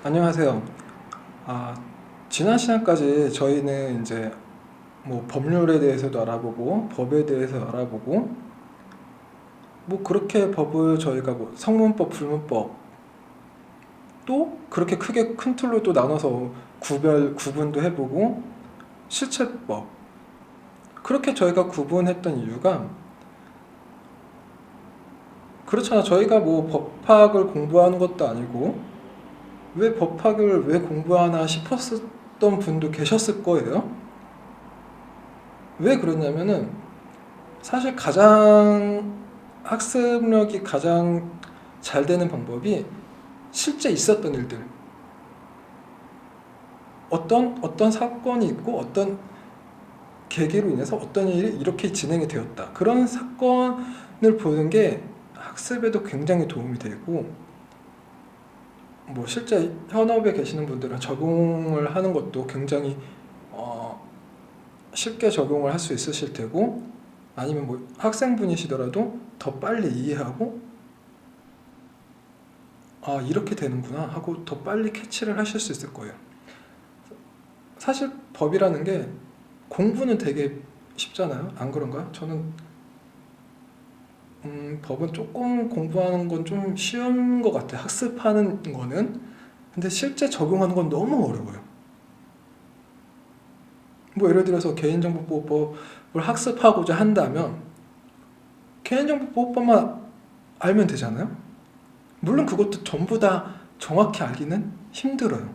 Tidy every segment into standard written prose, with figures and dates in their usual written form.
안녕하세요. 아, 지난 시간까지 저희는 이제 뭐 법률에 대해서도 알아보고 법에 대해서 알아보고 뭐 그렇게 법을 저희가 뭐 성문법, 불문법 또 그렇게 크게 큰 틀로 또 나눠서 구분도 해보고 실체법 그렇게 저희가 구분했던 이유가 그렇잖아. 저희가 뭐 법학을 공부하는 것도 아니고 왜 법학을 왜 공부하나 싶었던 분도 계셨을 거예요. 왜 그러냐면은 사실 가장 학습력이 가장 잘 되는 방법이 실제 있었던 일들, 어떤 사건이 있고 어떤 계기로 인해서 어떤 일이 이렇게 진행이 되었다, 그런 사건을 보는 게 학습에도 굉장히 도움이 되고, 뭐 실제 현업에 계시는 분들은 적용을 하는 것도 굉장히 쉽게 적용을 할 수 있으실 테고, 아니면 뭐 학생분이시더라도 더 빨리 이해하고 아 이렇게 되는구나 하고 더 빨리 캐치를 하실 수 있을 거예요. 사실 법이라는 게 공부는 되게 쉽잖아요. 안 그런가요? 저는 법은 조금 공부하는 건 좀 쉬운 것 같아요. 학습하는 거는. 근데 실제 적용하는 건 너무 어려워요. 뭐 예를 들어서 개인정보보호법을 학습하고자 한다면 개인정보보호법만 알면 되잖아요. 물론 그것도 전부 다 정확히 알기는 힘들어요.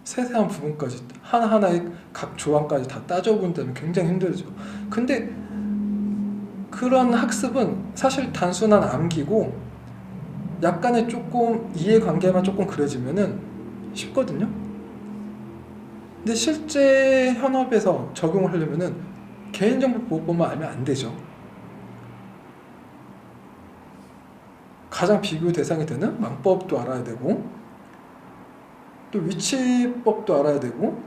세세한 부분까지 하나하나의 각 조항까지 다 따져본다면 굉장히 힘들죠. 근데 그런 학습은 사실 단순한 암기고 약간의 조금 이해관계만 조금 그려지면은 쉽거든요. 근데 실제 현업에서 적용을 하려면은 개인정보보호법만 알면 안 되죠. 가장 비교 대상이 되는 망법도 알아야 되고 또 위치법도 알아야 되고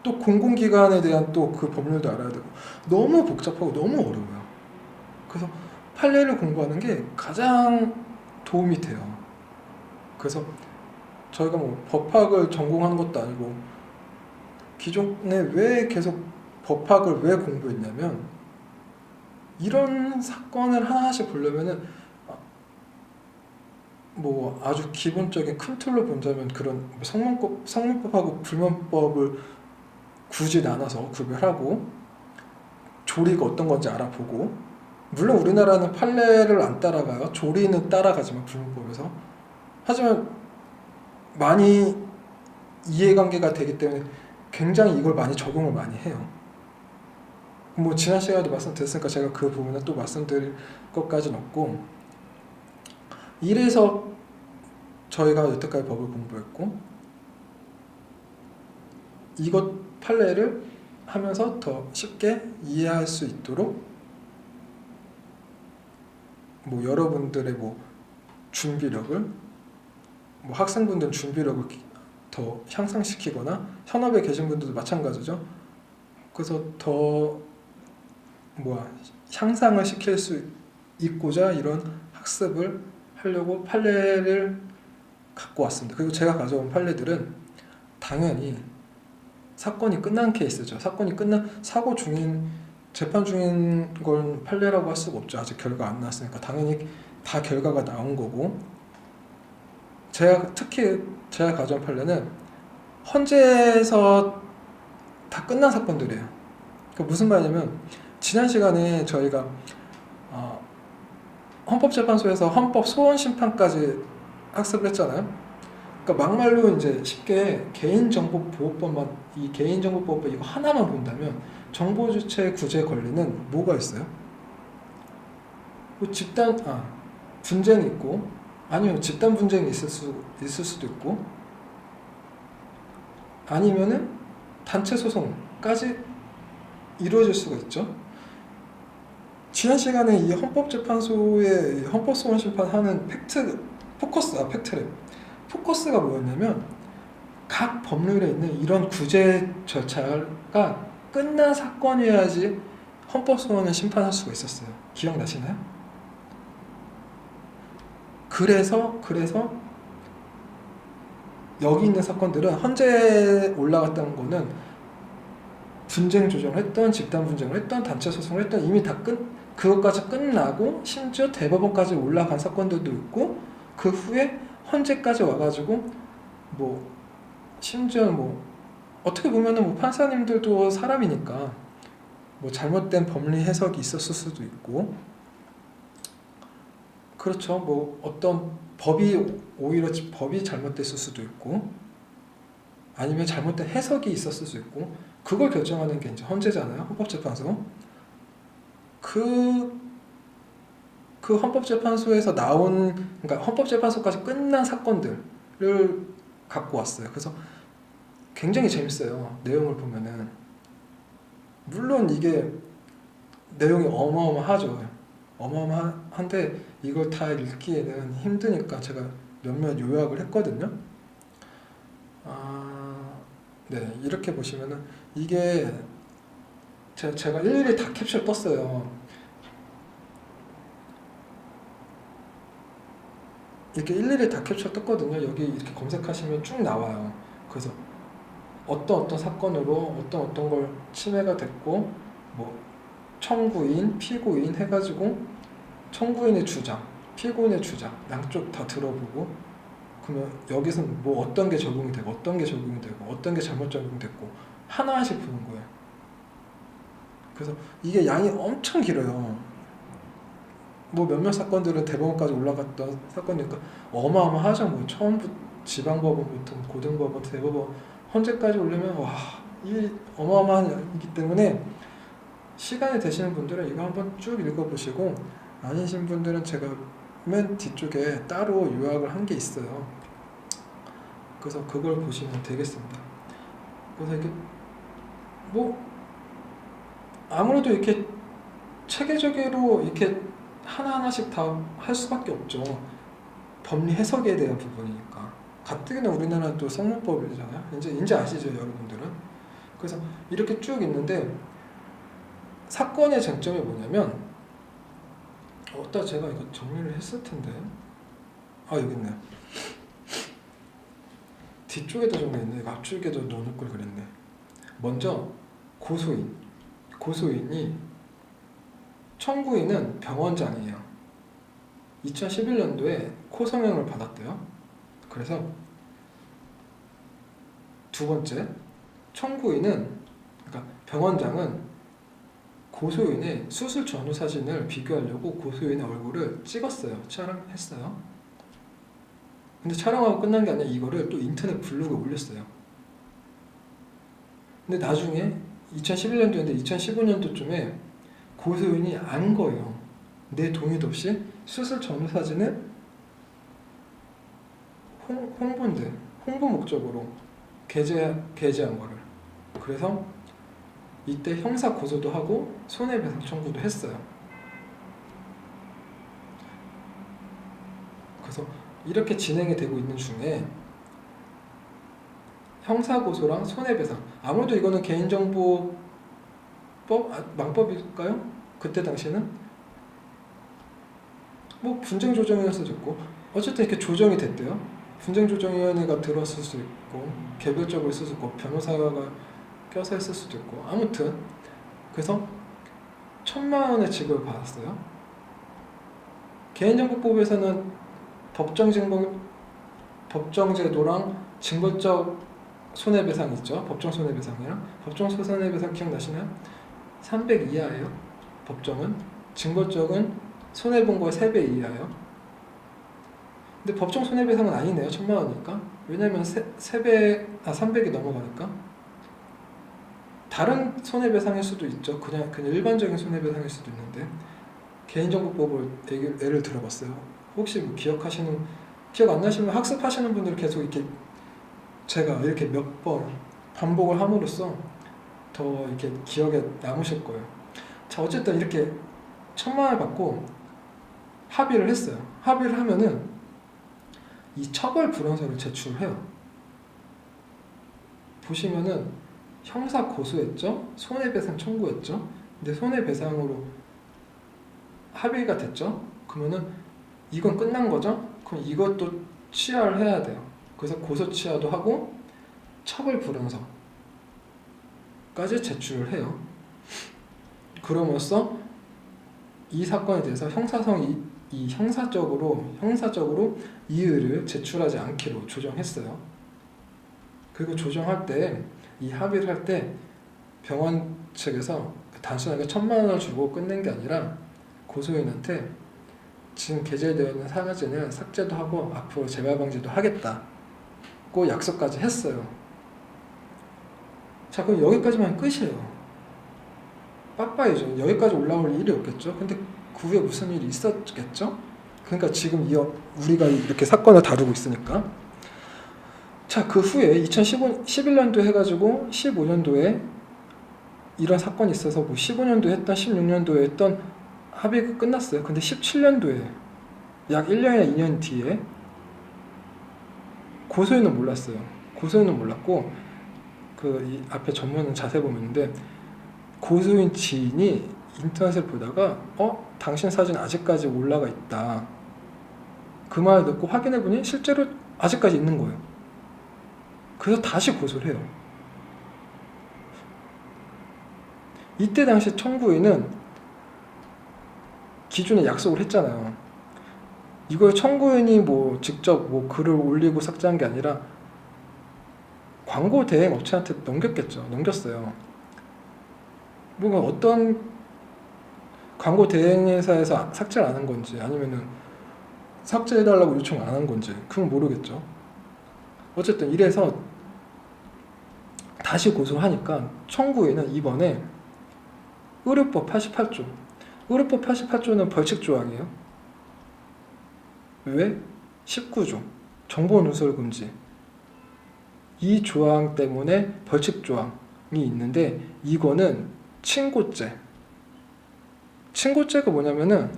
또 공공기관에 대한 또 그 법률도 알아야 되고 너무 복잡하고 너무 어려워요. 그래서 판례를 공부하는 게 가장 도움이 돼요. 그래서 저희가 뭐 법학을 전공하는 것도 아니고 기존에 왜 계속 법학을 왜 공부했냐면 이런 사건을 하나씩 보려면은 뭐 아주 기본적인 큰 틀로 본다면 그런 성문법하고 불문법을 굳이 나눠서 구별하고 조리가 어떤 건지 알아보고, 물론 우리나라는 판례를 안 따라가요. 조리는 따라가지만 불문법에서. 하지만 많이 이해관계가 되기 때문에 굉장히 이걸 많이 적용을 많이 해요. 뭐 지난 시간에도 말씀드렸으니까 제가 그 부분은 또 말씀드릴 것까지는 없고, 이래서 저희가 여태까지 법을 공부했고 이것 판례를 하면서 더 쉽게 이해할 수 있도록 뭐 여러분들의 뭐 준비력을, 뭐 학생분들 준비력을 더 향상시키거나 현업에 계신 분들도 마찬가지죠. 그래서 더 향상을 시킬 수 있고자 이런 학습을 하려고 판례를 갖고 왔습니다. 그리고 제가 가져온 판례들은 당연히 사건이 끝난 케이스죠. 사건이 끝난 사고 중인 재판 중인 건 판례라고 할 수가 없죠. 아직 결과 안 나왔으니까 당연히 다 결과가 나온 거고, 특히 제가 가져온 판례는 헌재에서 다 끝난 사건들이에요. 그 무슨 말이냐면 지난 시간에 저희가 헌법재판소에서 헌법 소원 심판까지 학습을 했잖아요. 그러니까 막말로 이제 쉽게 개인정보보호법만, 이 개인정보보호법 이거 하나만 본다면 정보주체 구제 권리는 뭐가 있어요? 뭐 분쟁이 있고, 아니면 집단 분쟁이 있을 수도 있고, 아니면은 단체 소송까지 이루어질 수가 있죠. 지난 시간에 이 헌법재판소의 헌법소원 심판하는 팩트래. 포커스가 뭐였냐면 각 법률에 있는 이런 구제 절차가 끝난 사건이어야지 헌법소원을 심판할 수가 있었어요. 기억나시나요? 그래서 여기 있는 사건들은 헌재에 올라갔다는 거는 분쟁 조정을 했던, 집단 분쟁을 했던, 단체 소송을 했던, 이미 다 그것까지 끝나고 심지어 대법원까지 올라간 사건들도 있고, 그 후에 헌재까지 와가지고 뭐 심지어 뭐 어떻게 보면은 뭐 판사님들도 사람이니까 뭐 잘못된 법리 해석이 있었을 수도 있고, 그렇죠. 뭐 어떤 오히려 법이 잘못됐을 수도 있고, 아니면 잘못된 해석이 있었을 수 있고, 그걸 결정하는 게 이제 헌재잖아요. 헌법재판소. 그 헌법재판소에서 그러니까 헌법재판소까지 끝난 사건들을 갖고 왔어요. 그래서 굉장히 재밌어요. 내용을 보면은. 물론 이게 내용이 어마어마하죠. 어마어마한데 이걸 다 읽기에는 힘드니까 제가 몇몇 요약을 했거든요. 네, 이렇게 보시면은 이게 제가 일일이 다 캡처 떴어요. 이렇게 일일이 다 캡처 떴거든요. 여기 이렇게 검색하시면 쭉 나와요. 그래서 어떤 사건으로 어떤 걸 침해가 됐고, 뭐 청구인, 피고인 해가지고 청구인의 주장, 피고인의 주장 양쪽 다 들어보고, 그러면 여기서는 뭐 어떤 게 적용이 되고 어떤 게 적용이 되고 어떤 게 잘못 적용됐고 하나씩 보는 거예요. 그래서 이게 양이 엄청 길어요. 뭐 몇몇 사건들은 대법원까지 올라갔던 사건이니까 어마어마하죠. 뭐 처음부터 지방법원부터 고등법원, 대법원, 헌재까지 오려면 이 어마어마한 양이기 때문에 시간이 되시는 분들은 이거 한번 쭉 읽어보시고, 아니신 분들은 제가 맨 뒤쪽에 따로 요약을 한 게 있어요. 그래서 그걸 보시면 되겠습니다. 그래서 이게 뭐 아무래도 이렇게 체계적으로 이렇게 하나하나씩 다 할 수밖에 없죠. 법리 해석에 대한 부분이니까. 가뜩이나 우리나라는 또 성문법이잖아요. 이제 아시죠, 여러분들은? 그래서 이렇게 쭉 있는데 사건의 쟁점이 뭐냐면, 제가 이거 정리를 했을 텐데, 여기 있네요. 뒤쪽에도 정리했네. 이거 앞쪽에도 넣어놓을 걸 그랬네. 먼저 고소인이 청구인은 병원장이에요. 2011년도에 코성형을 받았대요. 그래서 두 번째, 청구인은, 그러니까 병원장은 고소인의 수술 전후 사진을 비교하려고 고소인의 얼굴을 찍었어요. 촬영했어요. 근데 촬영하고 끝난 게 아니라 이거를 또 인터넷 블로그에 올렸어요. 근데 나중에 2011년도인데 2015년도쯤에 고소인이 안 거예요. 내 동의도 없이 수술 전후 사진을 홍보 목적으로 게재한 거를. 그래서 이때 형사 고소도 하고 손해배상 청구도 했어요. 그래서 이렇게 진행이 되고 있는 중에 형사 고소랑 손해배상, 아무래도 이거는 개인정보법 망법일까요? 그때 당시에는 뭐 분쟁 조정이었을 수도 있고, 어쨌든 이렇게 조정이 됐대요. 분쟁 조정위원회가 들었을 수도 있고, 개별적으로 있을 수도 있고, 변호사가 껴서 했을 수도 있고, 아무튼 그래서 1,000만 원의 지급을 받았어요. 개인정보법에서는 법정제도랑 징벌적 손해배상 있죠. 법정 손해배상이랑. 법정 손해배상 기억나시나요? 300 이하예요. 법정은. 징벌적은 손해본 거의 3배 이하예요. 근데 법정 손해배상은 아니네요. 1,000만 원이니까. 왜냐면 300이 넘어가니까. 다른 손해배상일 수도 있죠. 그냥 일반적인 손해배상일 수도 있는데, 개인정보법을 예를 들어봤어요. 혹시 뭐 기억 안 나시면 학습하시는 분들 계속 이렇게 제가 이렇게 몇 번 반복을 함으로써 더 이렇게 기억에 남으실 거예요. 자, 어쨌든 이렇게 1,000만 원을 받고 합의를 했어요. 합의를 하면은 이 처벌 불원서를 제출해요. 보시면은 형사 고소했죠? 손해배상 청구했죠? 근데 손해배상으로 합의가 됐죠? 그러면은 이건 끝난 거죠? 그럼 이것도 취하를 해야 돼요. 그래서 고소 취하도 하고 처벌 불응서까지 제출을 해요. 그럼으로써 이 사건에 대해서 형사적으로 이의를 제출하지 않기로 조정했어요. 그리고 조정할 때 이 합의를 할 때 병원 측에서 단순하게 1,000만 원을 주고 끝낸 게 아니라 고소인한테 지금 게재되어 있는 사진을 삭제도 하고 앞으로 재발 방지도 하겠다고 약속까지 했어요. 자, 그럼 여기까지만 끝이에요. 빠빠이죠. 여기까지 올라올 일이 없겠죠. 근데 그 후에 무슨 일이 있었겠죠? 그러니까 지금 우리가 이렇게 사건을 다루고 있으니까. 자, 그 후에 2011년도 해가지고 15년도에 이런 사건이 있어서 뭐 15년도에 했던 16년도에 했던 합의가 끝났어요. 근데 17년도에 약 1년이나 2년 뒤에 고소인은 몰랐어요. 고소인은 몰랐고 이 앞에 전문은 자세히 보면 있는데 고소인 지인이 인터넷을 보다가 당신 사진 아직까지 올라가 있다. 그 말을 듣고 확인해보니 실제로 아직까지 있는 거예요. 그래서 다시 고소를 해요. 이때 당시 청구인은 기존에 약속을 했잖아요. 이걸 청구인이 뭐 직접 뭐 글을 올리고 삭제한 게 아니라 광고 대행 업체한테 넘겼어요. 뭔가 어떤 광고 대행 회사에서 삭제를 안 한 건지 아니면은 삭제해달라고 요청 안 한 건지 그건 모르겠죠. 어쨌든 이래서 다시 고소하니까 청구인은 이번에 의료법 88조 의료법 88조는 벌칙 조항이에요. 왜? 19조 정보 누설 금지 이 조항 때문에 벌칙 조항이 있는데 이거는 친고죄가 뭐냐면은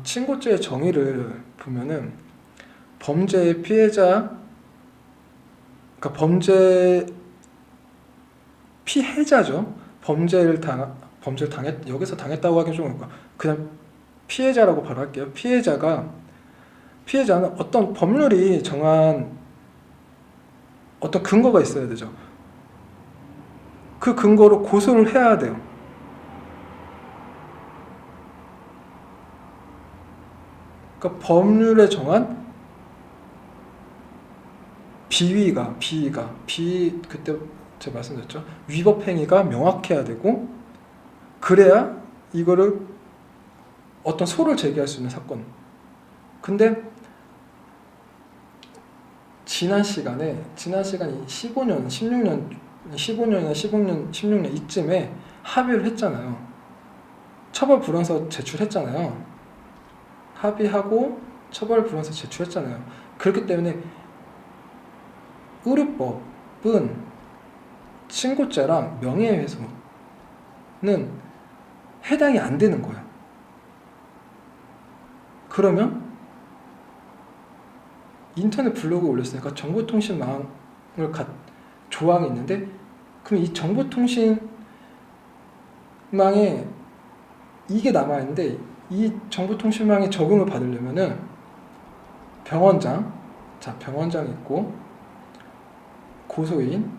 친고죄의 정의를 보면은 범죄의 피해자 그러니까 피해자죠. 범죄를 여기서 당했다고 하긴 좀 그러니까 그냥 피해자라고 바로 할게요. 피해자는 어떤 법률이 정한 어떤 근거가 있어야 되죠. 그 근거로 고소를 해야 돼요. 그러니까 법률에 정한 비위가 그때 제가 말씀드렸죠. 위법 행위가 명확해야 되고 그래야 이거를 어떤 소를 제기할 수 있는 사건. 근데 지난 시간에 15년, 16년이나 16년 이쯤에 합의를 했잖아요. 처벌 불응서 제출했잖아요. 합의하고 처벌 불응서 제출했잖아요. 그렇기 때문에 의료법은 친고죄랑 명예훼손은 해당이 안 되는 거예요. 그러면 인터넷 블로그에 올렸으니까 정보통신망을 조항이 있는데 그럼 이 정보통신망에 이게 남아있는데 이 정보통신망에 적용을 받으려면은 병원장이 있고 고소인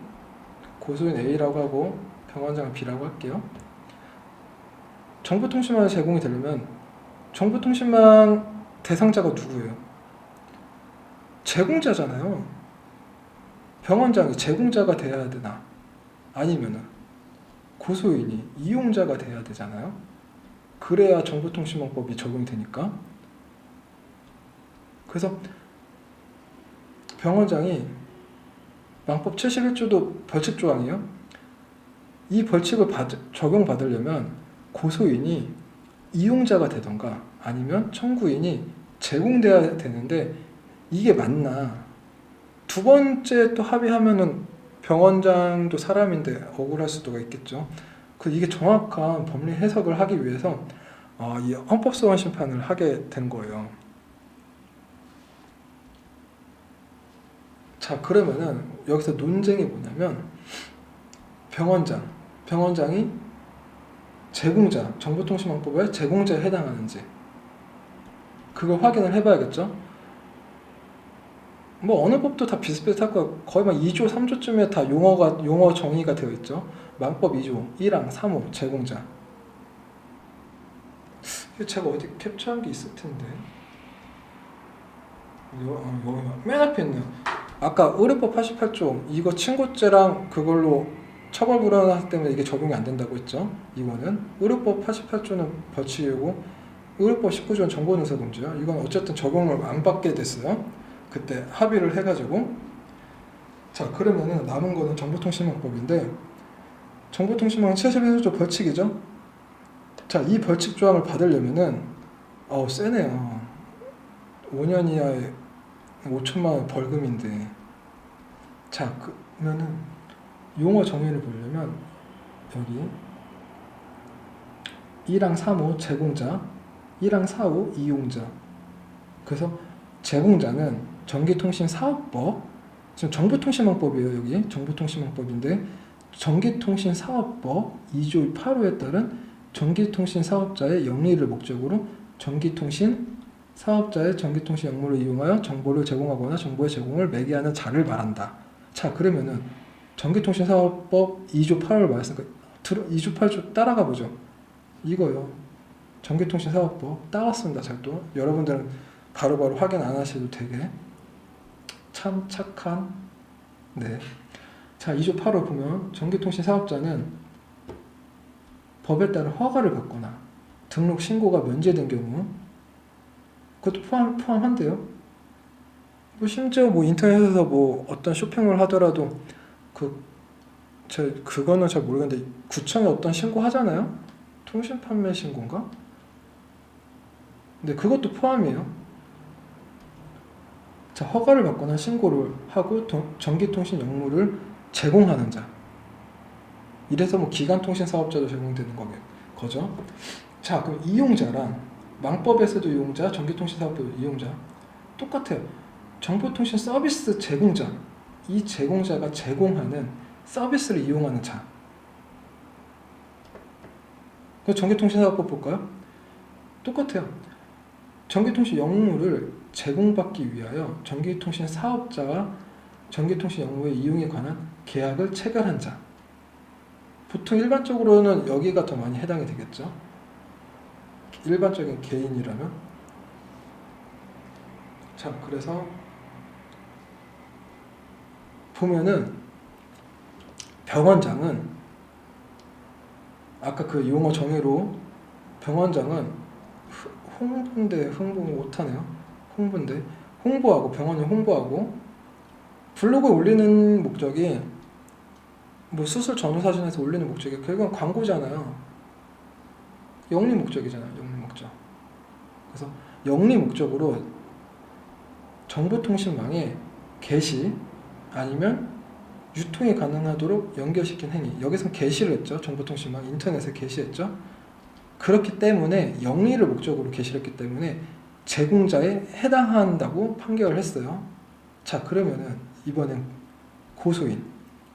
A라고 하고 병원장은 B라고 할게요. 정보통신망이 제공이 되려면 정보통신망 대상자가 누구예요? 제공자잖아요. 병원장이 제공자가 돼야 되나? 아니면은 고소인이 이용자가 돼야 되잖아요. 그래야 정보통신망법이 적용이 되니까. 그래서 병원장이 망법 71조도 벌칙 조항이에요. 이 벌칙을 적용받으려면 고소인이 이용자가 되던가 아니면 청구인이 제공돼야 되는데 이게 맞나? 두 번째 또 합의하면은 병원장도 사람인데 억울할 수도 있겠죠. 이게 정확한 법리 해석을 하기 위해서 이 헌법소원 심판을 하게 된 거예요. 자, 그러면은 여기서 논쟁이 뭐냐면 병원장이 제공자, 정보통신망법에 제공자에 해당하는지 그걸 확인을 해봐야겠죠. 뭐 어느 법도 다 비슷비슷할 거예요. 거의 막 2조, 3조쯤에 다 용어 정의가 되어 있죠. 망법 2조, 1항, 3호, 제공자. 제가 어디 캡처한 게 있을 텐데. 여기 맨 앞에 있네요. 아까 의료법 88조 이거 친고죄랑 그걸로 처벌 불허하기 때문에 이게 적용이 안 된다고 했죠. 이거는 의료법 88조는 벌칙이고 의료법 19조는 정보능사금지야. 이건 어쨌든 적용을 안 받게 됐어요. 그때 합의를 해가지고. 자, 그러면은 남은 거는 정보통신망법인데 정보통신망은 71조 벌칙이죠. 자, 이 벌칙 조항을 받으려면은 세네요. 5년 이하의 5천만 원 벌금인데. 자, 그러면은 용어 정의를 보려면 여기 1항 3호 제공자, 1항 4호 이용자. 그래서 제공자는 전기통신사업법, 지금 정보통신망법이에요. 여기 정보통신망법인데 전기통신사업법 2조 8호에 따른 전기통신사업자의 영리를 목적으로 전기통신 사업자의 전기통신 역물을 이용하여 정보를 제공하거나 정보의 제공을 매개하는 자를 말한다. 자, 그러면은 전기통신사업법 2조 8호를 말했으니까 2조 8조 따라가 보죠. 이거요. 전기통신사업법 따랐습니다. 잘 또 여러분들은 바로바로 확인 안 하셔도 되게 참 착한. 네. 자, 2조 8호 보면 전기통신사업자는 법에 따른 허가를 받거나 등록 신고가 면제된 경우 그것도 포함한대요. 뭐 심지어 뭐 인터넷에서 뭐 어떤 쇼핑을 하더라도 그거는 잘 모르겠는데 구청에 어떤 신고 하잖아요. 통신 판매 신고인가? 근데 그것도 포함이에요. 자, 허가를 받거나 신고를 하고 전기통신 역물을 제공하는 자. 이래서 뭐 기간통신 사업자도 제공되는 거죠. 자, 그럼 이용자란 망법에서도 이용자, 전기통신 사업도 이용자 똑같아요. 정보통신 서비스 제공자, 이 제공자가 제공하는 서비스를 이용하는 자. 그 전기통신사업법 볼까요? 똑같아요. 전기통신 역물을 제공받기 위하여 전기통신 사업자와 전기통신 역물의 이용에 관한 계약을 체결한 자. 보통 일반적으로는 여기가 더 많이 해당이 되겠죠. 일반적인 개인이라면. 자, 그래서 보면은 병원장은 아까 그 용어 정의로 병원장은 홍보 못하네요. 홍보하고 병원을 홍보하고 블로그에 올리는 목적이 뭐 수술 전후 사진에서 올리는 목적이 결국은 광고잖아요. 영리 목적이잖아요. 영리 목적. 그래서 영리 목적으로 정보통신망에 게시 아니면 유통이 가능하도록 연결시킨 행위. 여기서는 게시를 했죠. 정보통신망 인터넷에 게시했죠. 그렇기 때문에 영리를 목적으로 게시를 했기 때문에 제공자에 해당한다고 판결을 했어요. 자, 그러면은 이번엔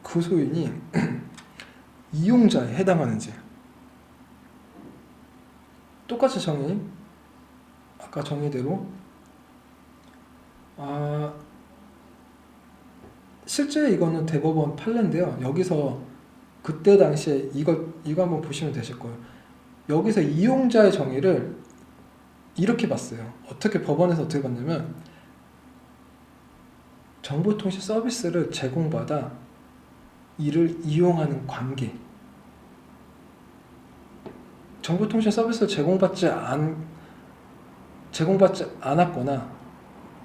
고소인이 이용자에 해당하는지 똑같이 정의, 아까 정의대로 실제 이거는 대법원 판례인데요. 여기서 그때 당시에 이거 한번 보시면 되실 거예요. 여기서 이용자의 정의를 이렇게 봤어요. 법원에서 어떻게 봤냐면 정보통신 서비스를 제공받아 이를 이용하는 관계. 정보통신 서비스를 제공받지 않았거나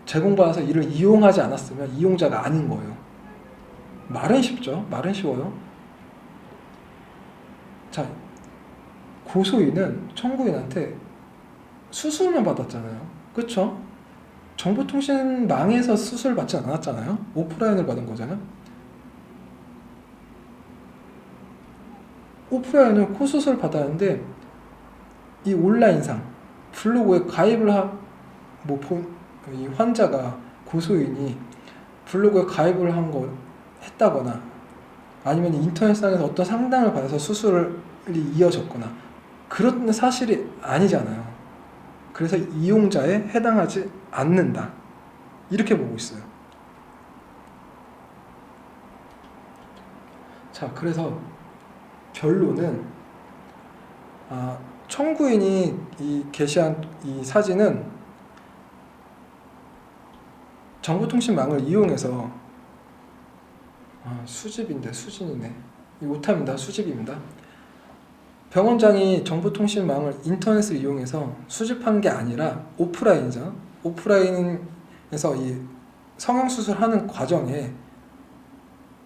제공받아서 이를 이용하지 않았으면 이용자가 아닌 거예요. 말은 쉽죠. 말은 쉬워요. 자, 고소인은 청구인한테 수술만 받았잖아요. 그쵸? 정보통신망에서 수술 받지 않았잖아요. 오프라인을 받은 거잖아요. 오프라인은 코수술 받았는데 이 온라인상 블로그에 가입을 이 환자가 고소인이 블로그에 가입을 했다거나 아니면 인터넷상에서 어떤 상담을 받아서 수술이 이어졌거나 그런 사실이 아니잖아요. 그래서 이용자에 해당하지 않는다. 이렇게 보고 있어요. 자, 그래서 결론은 청구인이 이 게시한 이 사진은 정보통신망을 이용해서 수집인데 수진이네. 이 오타입니다. 수집입니다. 병원장이 정보통신망을 인터넷을 이용해서 수집한 게 아니라 오프라인이죠. 오프라인에서 이 성형수술하는 과정에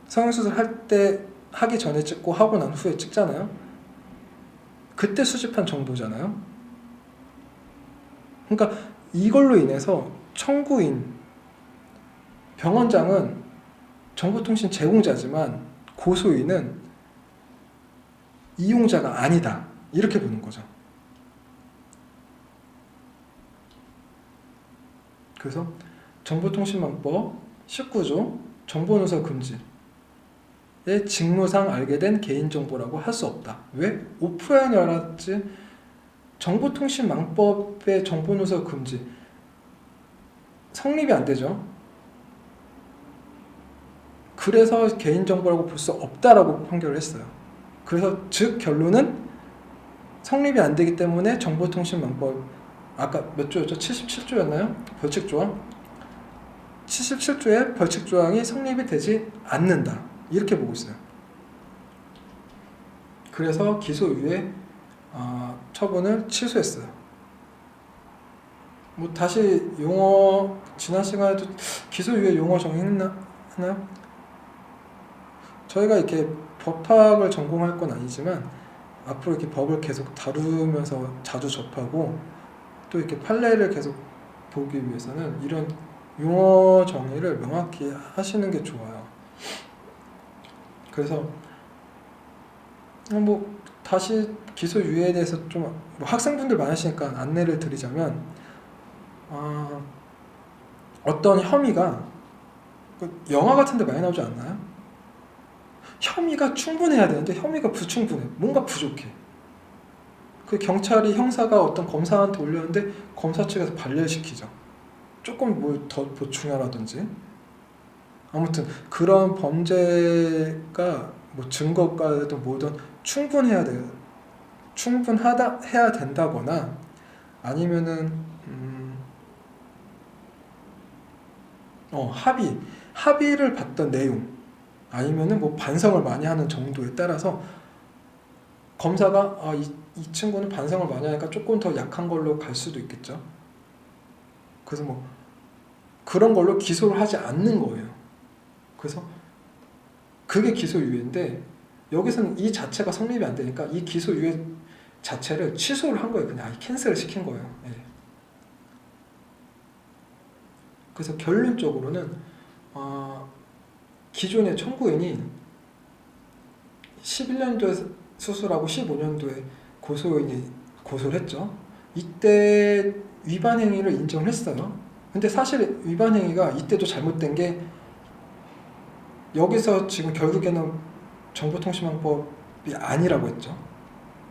성형수술 할 때 하기 전에 찍고 하고 난 후에 찍잖아요. 그때 수집한 정보잖아요. 그러니까 이걸로 인해서 청구인 병원장은 정보통신 제공자지만 고소인은 이용자가 아니다. 이렇게 보는 거죠. 그래서 정보통신망법 19조 정보누설 금지의 직무상 알게 된 개인정보라고 할 수 없다. 왜? 오프라인이라든지 정보통신망법의 정보누설 금지 성립이 안 되죠. 그래서 개인정보라고 볼 수 없다라고 판결을 했어요. 그래서 즉 결론은 성립이 안 되기 때문에 정보통신망법 아까 몇 조였죠? 77조였나요? 벌칙조항? 77조의 벌칙조항이 성립이 되지 않는다. 이렇게 보고 있어요. 그래서 기소유예 처분을 취소했어요. 뭐 다시 용어 지난 시간에도 기소유예 용어 정의했나요? 저희가 이렇게 법학을 전공할 건 아니지만 앞으로 이렇게 법을 계속 다루면서 자주 접하고 또 이렇게 판례를 계속 보기 위해서는 이런 용어 정의를 명확히 하시는 게 좋아요. 그래서 뭐 다시 기소유예에 대해서 좀 뭐 학생분들 많으시니까 안내를 드리자면 어떤 혐의가 영화 같은 데 많이 나오지 않나요? 혐의가 충분해야 되는데 혐의가 불충분해. 뭔가 부족해. 그 경찰이 형사가 어떤 검사한테 올렸는데 검사 측에서 발열시키죠. 조금 뭘 더 보충하라든지. 아무튼 그런 범죄가 뭐 증거가든 뭐든 충분해야 돼요. 충분하다 해야 된다거나 아니면은 합의를 봤던 내용 아니면은 뭐 반성을 많이 하는 정도에 따라서 검사가 이 친구는 반성을 많이 하니까 조금 더 약한 걸로 갈 수도 있겠죠. 그래서 뭐 그런 걸로 기소를 하지 않는 거예요. 그래서 그게 기소유예인데 여기서는 이 자체가 성립이 안 되니까 이 기소유예 자체를 취소를 한 거예요. 그냥 캔슬을 시킨 거예요. 예. 그래서 결론적으로는 기존의 청구인이 11년도에 수술하고 15년도에 고소인이 고소를 했죠. 이때 위반 행위를 인정을 했어요. 근데 사실 위반 행위가 이때도 잘못된 게 여기서 지금 결국에는 정보통신망법이 아니라고 했죠.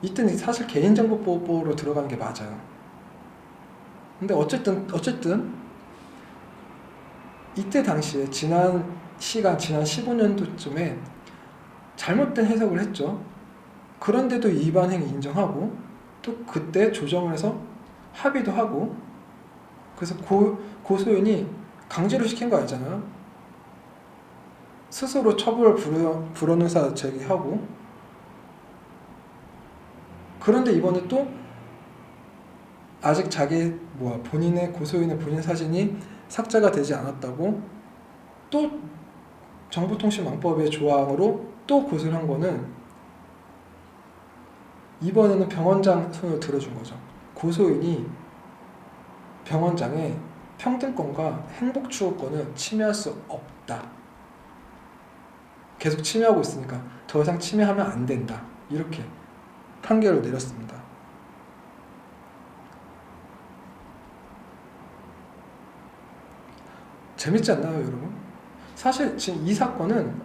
이때는 사실 개인정보법으로 들어가는 게 맞아요. 근데 어쨌든 이때 당시에 지난 15년도쯤에 잘못된 해석을 했죠. 그런데도 위반 행위 인정하고 또 그때 조정을 해서 합의도 하고 그래서 고소인이 강제로 시킨 거 아니잖아요. 스스로 처벌 불원의사 제기하고 그런데 이번에 또 아직 본인의 고소인의 본인 사진이 삭제가 되지 않았다고 또 정보통신망법의 조항으로 또 고소를 한 거는 이번에는 병원장 손을 들어준 거죠. 고소인이 병원장의 평등권과 행복추구권을 침해할 수 없다. 계속 침해하고 있으니까 더 이상 침해하면 안 된다. 이렇게 판결을 내렸습니다. 재밌지 않나요, 여러분? 사실 지금 이 사건은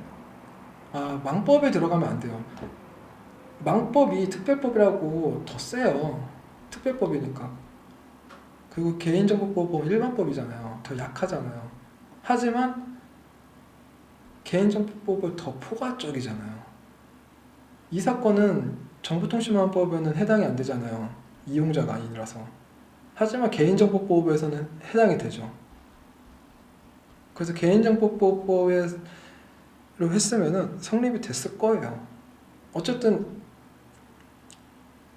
망법에 들어가면 안 돼요. 망법이 특별법이라고 더 세요. 특별법이니까. 그리고 개인정보법은 일반법이잖아요. 더 약하잖아요. 하지만 개인정보법은 더 포괄적이잖아요. 이 사건은 정보통신망법에는 해당이 안 되잖아요. 이용자가 아니라서. 하지만 개인정보법에서는 해당이 되죠. 그래서 개인정보법으로 했으면은 성립이 됐을 거예요. 어쨌든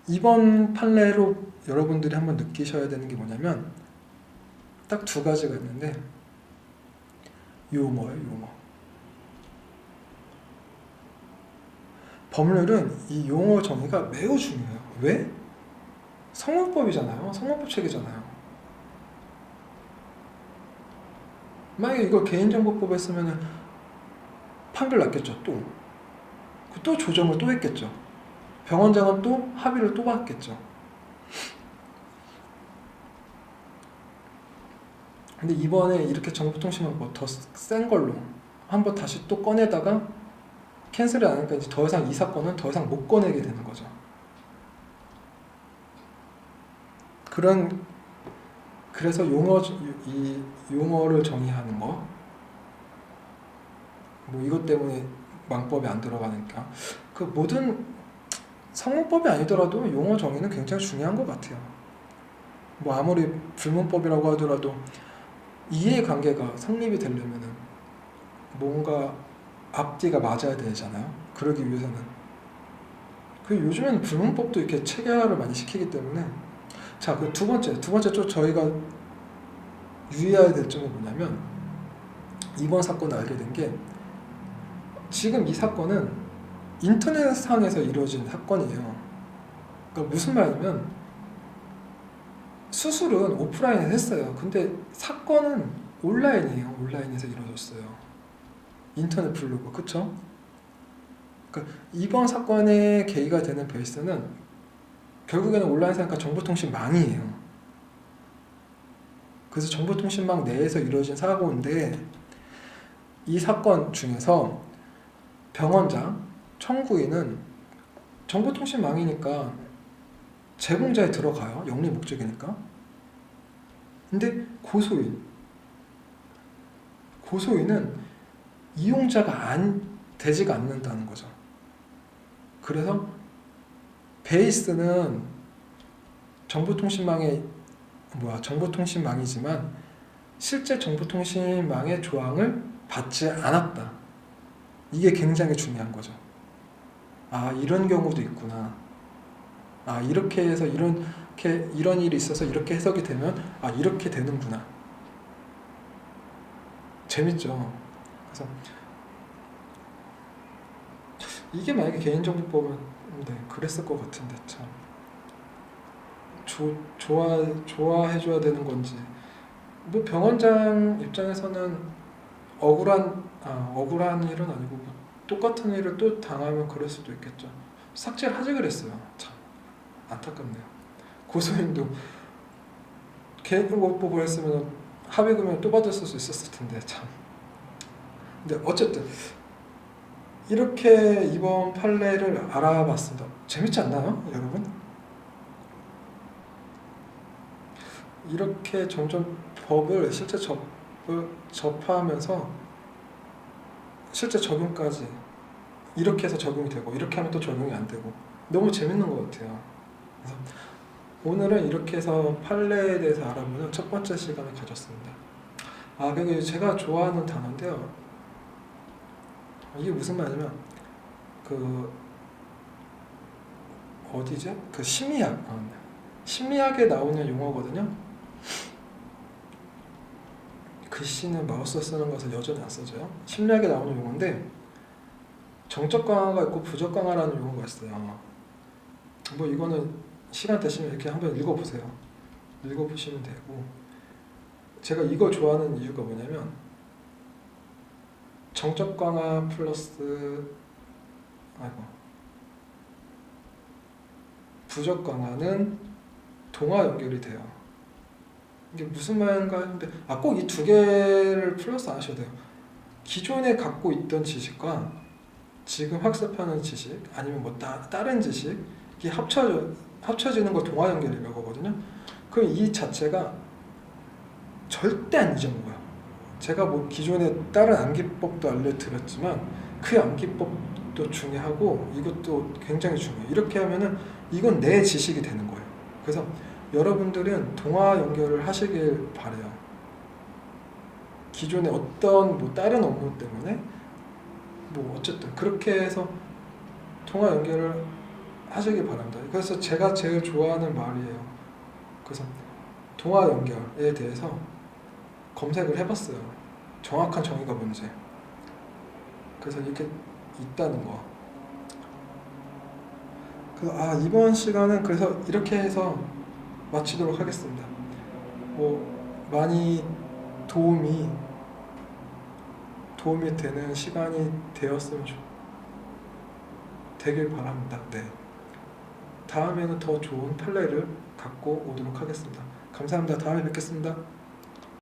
이번 판례로 여러분들이 한번 느끼셔야 되는 게 뭐냐면 딱 두 가지가 있는데 용어예요, 용어. 법률은 이 용어 정의가 매우 중요해요. 왜? 성문법이잖아요. 성문법 체계잖아요. 만약에 이걸 개인정보법에 쓰면은 판결 났겠죠. 또 조정을 또 했겠죠. 병원장은 또 합의를 또 받겠죠. 근데 이번에 이렇게 정보통신망법 더 센 걸로 한번 다시 또 꺼내다가 캔슬을 안 하니까 이제 더 이상 이 사건은 더 이상 못 꺼내게 되는 거죠. 그래서 이 용어를 정의하는 거, 뭐 이것 때문에 망법이 안 들어가니까 그 모든 성문법이 아니더라도 용어 정의는 굉장히 중요한 것 같아요. 뭐 아무리 불문법이라고 하더라도 이해관계가 성립이 되려면은 뭔가 앞뒤가 맞아야 되잖아요. 그러기 위해서는 그 요즘에는 불문법도 이렇게 체계화를 많이 시키기 때문에 자, 그 두 번째 좀 저희가 유의해야 될 점이 뭐냐면 이번 사건을 알게 된 게 지금 이 사건은 인터넷상에서 이루어진 사건이에요. 그러니까 무슨 말이냐면 수술은 오프라인에서 했어요. 근데 사건은 온라인이에요. 온라인에서 이루어졌어요. 인터넷 블로그, 그쵸? 그러니까 이번 사건의 계기가 되는 베이스는 결국에는 온라인상이니까 정보통신망이에요. 그래서 정보통신망 내에서 이루어진 사고인데 이 사건 중에서 병원장, 청구인은 정보통신망이니까 제공자에 들어가요. 영리 목적이니까. 근데 고소인은 이용자가 되지가 않는다는 거죠. 그래서 베이스는 정보통신망이지만 실제 정보통신망의 조항을 받지 않았다. 이게 굉장히 중요한 거죠. 아, 이런 경우도 있구나. 아, 이렇게 해서 이런 일이 있어서 이렇게 해석이 되면 아, 이렇게 되는구나. 재밌죠. 그래서 이게 만약에 개인정보법은 그랬을 것 같은데 참 좋아해줘야 되는 건지. 뭐 병원장 입장에서는 억울한 일은 아니고 뭐 똑같은 일을 또 당하면 그럴 수도 있겠죠. 삭제를 하지 그랬어요. 참 안타깝네요. 고소인도 개인정보법을 했으면 합의금을 또 받았을 수 있었을 텐데 참. 근데 어쨌든 이렇게 이번 판례를 알아봤습니다. 재밌지 않나요, 여러분? 이렇게 점점 법을 실제 접하면서 실제 적용까지 이렇게 해서 적용이 되고 이렇게 하면 또 적용이 안 되고 너무 재밌는 것 같아요. 그래서 오늘은 이렇게 해서 판례에 대해서 알아보는 첫 번째 시간을 가졌습니다. 아, 그리고 제가 좋아하는 단어인데요. 이게 무슨 말이냐면 어디지? 심리학에 나오는 용어거든요. 글씨는 마우스 쓰는 것을 여전히 안 써져요. 심리학에 나오는 용어인데 정적 강화가 있고 부적 강화라는 용어가 있어요. 뭐 이거는 시간 되시면 이렇게 한번 읽어보세요. 읽어보시면 되고 제가 이거 좋아하는 이유가 뭐냐면 정적 강화 플러스 부적 강화는 동화 연결이 돼요. 이게 무슨 말인가 했는데 꼭 이 두 개를 플러스 안 하셔도 돼요. 기존에 갖고 있던 지식과 지금 학습하는 지식 아니면 뭐 다른 지식이 합쳐지는 걸 동화 연결이라고 하거든요. 그럼 이 자체가 절대 안 잊어먹어요. 제가 뭐 기존에 다른 암기법도 알려드렸지만 그 암기법도 중요하고 이것도 굉장히 중요해요. 이렇게 하면은 이건 내 지식이 되는 거예요. 그래서 여러분들은 동화 연결을 하시길 바래요. 기존에 어떤 뭐 다른 업무 때문에 뭐 어쨌든 그렇게 해서 동화 연결을 하시길 바랍니다. 그래서 제가 제일 좋아하는 말이에요. 그래서 동화 연결에 대해서 검색을 해봤어요. 정확한 정의가 뭔지. 그래서 이렇게 있다는 거. 그래서 이번 시간은 그래서 이렇게 해서 마치도록 하겠습니다. 뭐 많이 도움이 되는 시간이 되었으면 되길 바랍니다. 네. 다음에는 더 좋은 판례를 갖고 오도록 하겠습니다. 감사합니다. 다음에 뵙겠습니다.